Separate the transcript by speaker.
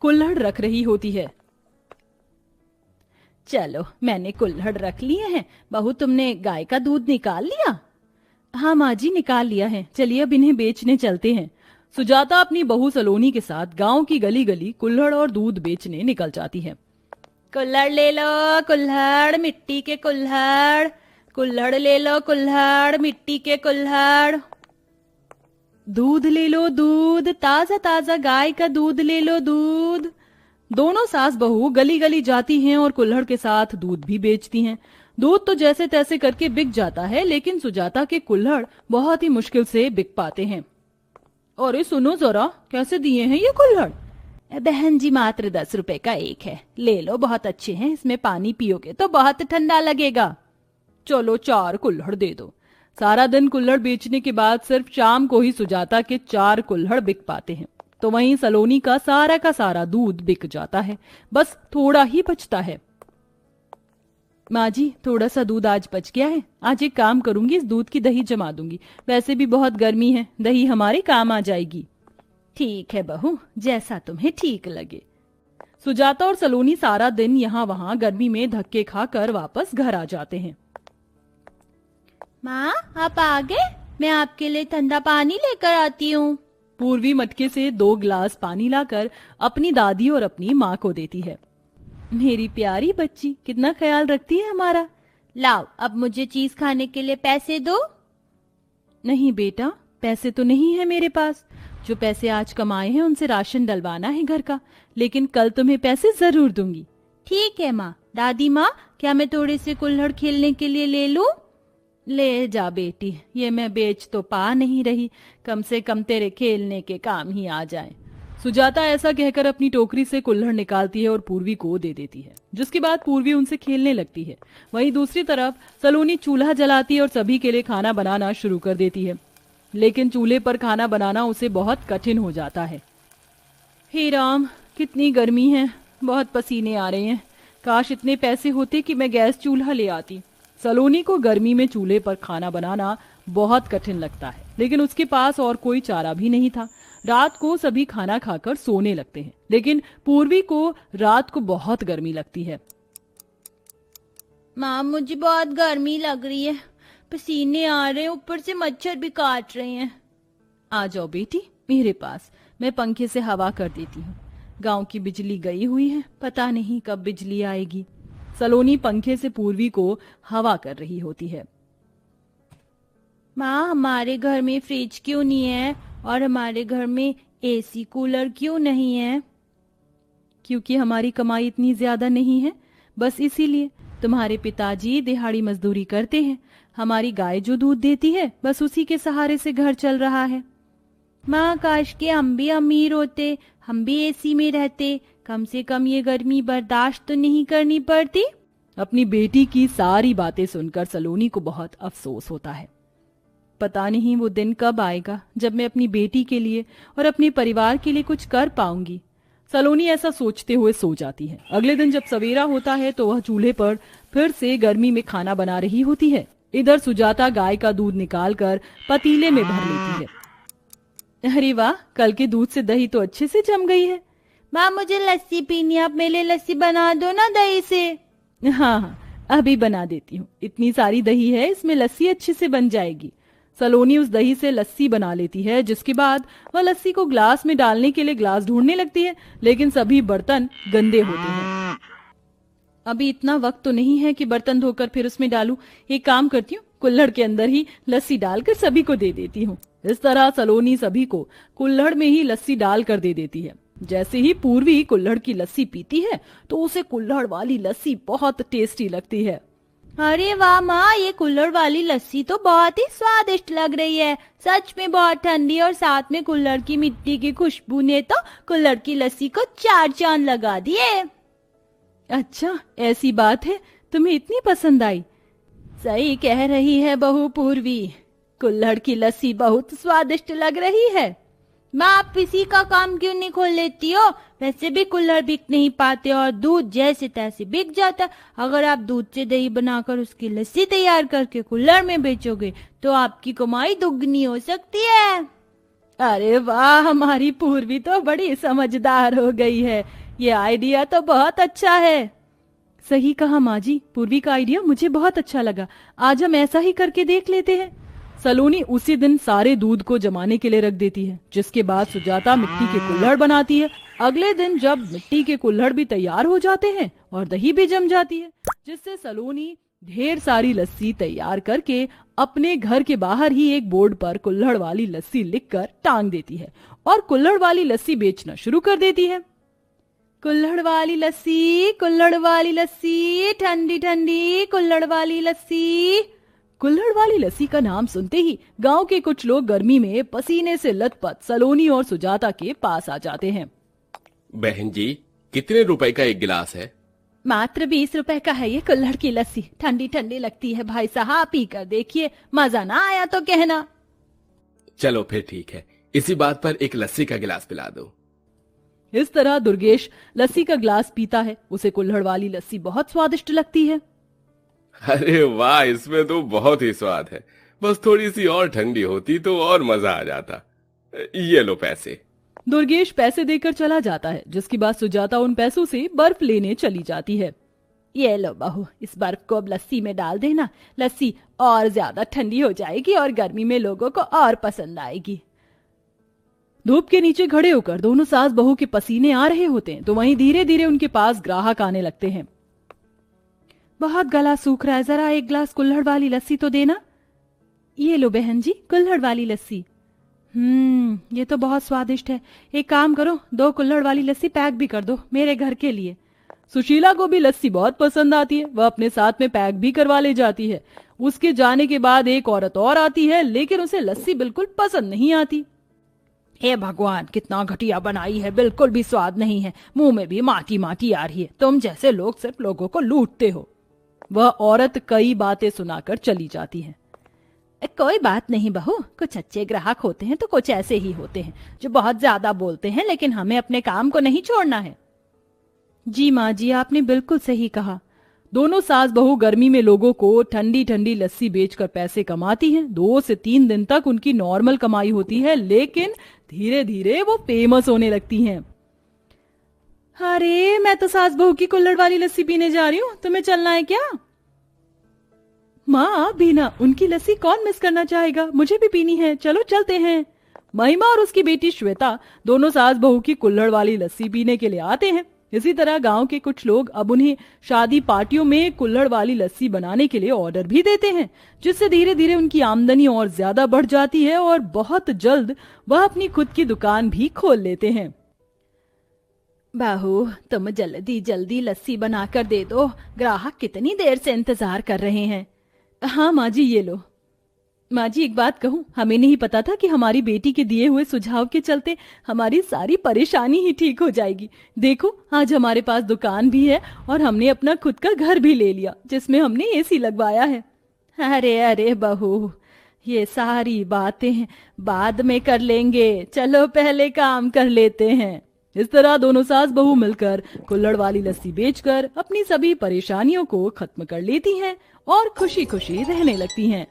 Speaker 1: कुल्हड़ रख रही होती है। चलो, मैंने कुल्हड़ रख लिए हैं। बहू, तुमने गाय का दूध निकाल लिया? हाँ माँ जी, निकाल लिया है। चलिए अब इन्हें बेचने चलते हैं। सुजाता अपनी बहू सलोनी के साथ गांव की गली गली कुल्हड़ और दूध बेचने निकल जाती है। कुल्हड़ ले लो, कुल्हड़, मिट्टी के कुल्हड़। कुल्हड़ ले लो, कुल्हड़, मिट्टी के कुल्हड़। दूध ले लो, दूध, ताजा ताजा गाय का दूध ले लो, दूध। दोनों सास बहू गली गली जाती हैं और कुल्हड़ के साथ दूध भी बेचती हैं। दूध तो जैसे तैसे करके बिक जाता है, लेकिन सुजाता के कुल्हड़ बहुत ही मुश्किल से बिक पाते हैं। अरे सुनो जरा, कैसे दिए हैं ये कुल्हड़? बहन जी, मात्र 10 रुपए का एक है। ले लो, बहुत अच्छे हैं। इसमें पानी पियोगे तो बहुत ठंडा लगेगा। चलो 4 कुल्हड़ दे दो। सारा दिन कुल्हड़ बेचने के बाद सिर्फ शाम को ही सुजाता के 4 कुल्हड़ बिक पाते हैं। तो वहीं सलोनी का सारा दूध बिक जाता है। बस थोड़ा ही बचता है। माँ जी, थोड़ा सा दूध आज बच गया है। आज एक काम करूंगी, इस दूध की दही जमा दूंगी। वैसे भी बहुत गर्मी है, दही हमारे काम आ जाएगी। ठीक है बहू, जैसा तुम्हें ठीक लगे। सुजाता और सलोनी सारा दिन यहाँ वहाँ गर्मी में धक्के खाकर वापस घर आ जाते हैं। माँ, आप आ गए? मैं आपके लिए ठंडा पानी लेकर आती हूँ। पूर्वी मटके से 2 गिलास पानी लाकर अपनी दादी और अपनी माँ को देती है। मेरी प्यारी बच्ची, कितना ख्याल रखती है हमारा। लाओ, अब मुझे चीज खाने के लिए पैसे दो। नहीं बेटा, पैसे तो नहीं है मेरे पास। जो पैसे आज कमाए हैं उनसे राशन डलवाना है घर का, लेकिन कल तुम्हें पैसे जरूर दूंगी। ठीक है माँ। दादी माँ, क्या मैं थोड़े से कुल्हड़ खेलने के लिए ले लूं? ले जा बेटी, ये मैं बेच तो पा नहीं रही, कम से कम तेरे खेलने के काम ही आ जाए। सुजाता ऐसा कहकर अपनी टोकरी से कुल्हड़ निकालती है और पूर्वी को दे देती है, जिसके बाद पूर्वी उनसे खेलने लगती है। वहीं दूसरी तरफ सलोनी चूल्हा जलाती है और सभी के लिए खाना बनाना शुरू कर देती है, लेकिन चूल्हे पर खाना बनाना उसे बहुत कठिन हो जाता है। हे राम, कितनी गर्मी है, बहुत पसीने आ रहे हैं। काश इतने पैसे होते कि मैं गैस चूल्हा ले आती। सलोनी को गर्मी में चूल्हे पर खाना बनाना बहुत कठिन लगता है, लेकिन उसके पास और कोई चारा भी नहीं था। रात को सभी खाना खाकर सोने लगते हैं, लेकिन पूर्वी को रात को बहुत गर्मी लगती है। माँ, मुझे बहुत गर्मी लग रही है, पसीने आ रहे हैं, ऊपर से मच्छर भी काट रहे हैं। आ जाओ बेटी मेरे पास, मैं पंखे से हवा कर देती हूँ। गांव की बिजली गई हुई है, पता नहीं कब बिजली आएगी। सलोनी पंखे से पूर्वी को हवा कर रही होती है। माँ, हमारे घर में फ्रिज क्यों नहीं है और हमारे घर में एसी कूलर क्यों नहीं है? क्योंकि हमारी कमाई इतनी ज्यादा नहीं है, बस इसीलिए। तुम्हारे पिताजी दिहाड़ी मजदूरी करते हैं, हमारी गाय जो दूध देती है बस उसी के सहारे से घर चल रहा है। माँ, काश के हम भी अमीर होते, हम भी एसी में रहते, कम से कम ये गर्मी बर्दाश्त तो नहीं करनी पड़ती। अपनी बेटी की सारी बातें सुनकर सलोनी को बहुत अफसोस होता है। पता नहीं वो दिन कब आएगा जब मैं अपनी बेटी के लिए और अपने परिवार के लिए कुछ कर पाऊंगी। सलोनी ऐसा सोचते हुए सो जाती है। अगले दिन जब सवेरा होता है तो वह चूल्हे पर फिर से गर्मी में खाना बना रही होती है। इधर सुजाता गाय का दूध निकालकर पतीले में भर लेती है। अरे वाह, कल के दूध से दही तो अच्छे से जम गई है। माँ, मुझे लस्सी पीनी है, आप मेरे लिए लस्सी बना दो ना दही से। हाँ हाँ, अभी बना देती हूँ। इतनी सारी दही है, इसमें लस्सी अच्छे से बन जाएगी। सलोनी उस दही से लस्सी बना लेती है, जिसके बाद वह लस्सी को ग्लास में डालने के लिए ग्लास ढूंढने लगती है, लेकिन सभी बर्तन गंदे होते हैं। अभी इतना वक्त तो नहीं है कि बर्तन धोकर फिर उसमें डालूं। एक काम करती हूँ, कुल्हड़ के अंदर ही लस्सी डालकर सभी को दे देती हूँ। इस तरह सलोनी सभी को कुल्हड़ में ही लस्सी डालकर दे देती है। जैसे ही पूर्वी कुल्हड़ की लस्सी पीती है तो उसे कुल्हड़ वाली लस्सी बहुत टेस्टी लगती है। अरे वाह माँ, ये कुल्हड़ वाली लस्सी तो बहुत ही स्वादिष्ट लग रही है। सच में बहुत ठंडी और साथ में कुल्हड़ की मिट्टी की खुशबू ने तो कुल्हड़ की लस्सी को 4 चांद लगा दिए। अच्छा, ऐसी बात है, तुम्हें इतनी पसंद आई? सही कह रही है बहू पूर्वी, कुल्हड़ की लस्सी बहुत स्वादिष्ट लग रही है। माँ, आप इसी का काम क्यों नहीं खोल लेती हो? वैसे भी कुल्हड़ बिक नहीं पाते और दूध जैसे तैसे बिक जाता। अगर आप दूध से दही बनाकर उसकी लस्सी तैयार करके कुल्हड़ में बेचोगे तो आपकी कमाई दुगनी हो सकती है। अरे वाह, हमारी पूर्वी तो बड़ी समझदार हो गई है। ये आइडिया तो बहुत अच्छा है। सही कहा माँ जी, पूर्वी का आइडिया मुझे बहुत अच्छा लगा। आज हम ऐसा ही करके देख लेते हैं। सलोनी उसी दिन सारे दूध को जमाने के लिए रख देती है, जिसके बाद सुजाता मिट्टी के कुल्हड़ बनाती है। अगले दिन जब मिट्टी के कुल्हड़ भी तैयार हो जाते हैं और दही भी जम जाती है, जिससे सलोनी ढेर सारी लस्सी तैयार करके अपने घर के बाहर ही एक बोर्ड पर कुल्हड़ वाली लस्सी लिखकर टांग देती है और कुल्हड़ वाली लस्सी बेचना शुरू कर देती है। कुल्हड़ वाली लस्सी, कुल्हड़ वाली लस्सी, ठंडी ठंडी कुल्हड़ वाली लस्सी। कुल्हड़ वाली लस्सी का नाम सुनते ही गांव के कुछ लोग गर्मी में पसीने से लथपथ सलोनी और सुजाता के पास आ जाते हैं।
Speaker 2: बहन जी, कितने रुपए का एक गिलास है?
Speaker 1: मात्र 20 रुपए का है ये कुल्हड़ की लस्सी। ठंडी ठंडी लगती है भाई साहब, पी कर देखिए, मजा ना आया तो कहना।
Speaker 2: चलो फिर ठीक है, इसी बात पर एक लस्सी का गिलास पिला दो।
Speaker 1: इस तरह दुर्गेश लस्सी का गिलास पीता है। उसे कुल्हड़ वाली लस्सी बहुत स्वादिष्ट लगती है।
Speaker 2: अरे वाह, इसमें तो बहुत ही स्वाद है। बस थोड़ी सी और ठंडी होती तो और मजा आ जाता। ये लो पैसे।
Speaker 1: दुर्गेश पैसे देकर चला जाता है, जिसके बाद सुजाता उन पैसों से बर्फ लेने चली जाती है। ये लो बहू, इस बर्फ को अब लस्सी में डाल देना। लस्सी और ज्यादा ठंडी हो जाएगी और गर्मी में लोगों को और पसंद आएगी। धूप के नीचे खड़े होकर दोनों सास बहू के पसीने आ रहे होते हैं, तो वहीं धीरे धीरे उनके पास ग्राहक आने लगते हैं। बहुत गला सूख रहा है, जरा एक गिलास कुल्हड़ वाली लस्सी तो देना। ये लो बहन जी, कुल्हड़ वाली लस्सी। ये तो बहुत स्वादिष्ट है। एक काम करो, 2 कुल्हड़ वाली लस्सी पैक भी कर दो मेरे घर के लिए। सुशीला को भी लस्सी बहुत पसंद आती है, वह अपने साथ में पैक भी करवा ले जाती है। उसके जाने के बाद एक औरत और आती है, लेकिन उसे लस्सी बिल्कुल पसंद नहीं आती। हे भगवान, कितना घटिया बनाई है, बिल्कुल भी स्वाद नहीं है, मुंह में भी माटी माटी आ रही है। तुम जैसे लोग सिर्फ लोगों को लूटते हो। वह औरत कई बातें सुनाकर चली जाती है। कोई बात नहीं बहू, कुछ अच्छे ग्राहक होते हैं तो कुछ ऐसे ही होते हैं जो बहुत ज्यादा बोलते हैं, लेकिन हमें अपने काम को नहीं छोड़ना है। जी माँ जी, आपने बिल्कुल सही कहा। दोनों सास बहू गर्मी में लोगों को ठंडी ठंडी लस्सी बेचकर पैसे कमाती हैं। 2 से 3 दिन तक उनकी नॉर्मल कमाई होती है, लेकिन धीरे धीरे वो फेमस होने लगती हैं। अरे, मैं तो सास बहू की कुल्हड़ वाली लस्सी पीने जा रही हूँ, तुम्हें चलना है क्या? माँ, बीना, उनकी लस्सी कौन मिस करना चाहेगा, मुझे भी पीनी है, चलो चलते हैं। महिमा और उसकी बेटी श्वेता दोनों सास बहू की कुल्हड़ वाली लस्सी पीने के लिए आते हैं। इसी तरह गांव के कुछ लोग अब उन्हें शादी पार्टियों में कुल्हड़ वाली लस्सी बनाने के लिए ऑर्डर भी देते हैं, जिससे धीरे धीरे उनकी आमदनी और ज्यादा बढ़ जाती है और बहुत जल्द वह अपनी खुद की दुकान भी खोल लेते हैं। बहू, तुम जल्दी जल्दी लस्सी बनाकर दे दो, ग्राहक कितनी देर से इंतजार कर रहे हैं। हाँ माँ जी, ये लो। माँ जी, एक बात कहूँ, हमें नहीं पता था कि हमारी बेटी के दिए हुए सुझाव के चलते हमारी सारी परेशानी ही ठीक हो जाएगी। देखो, आज हमारे पास दुकान भी है और हमने अपना खुद का घर भी ले लिया, जिसमें हमने एसी लगवाया है। अरे अरे बहू, ये सारी बातें बाद में कर लेंगे, चलो पहले काम कर लेते हैं। इस तरह दोनों सास बहू मिलकर कुल्हड़ वाली लस्सी बेचकर अपनी सभी परेशानियों को खत्म कर लेती हैं और खुशी खुशी रहने लगती हैं।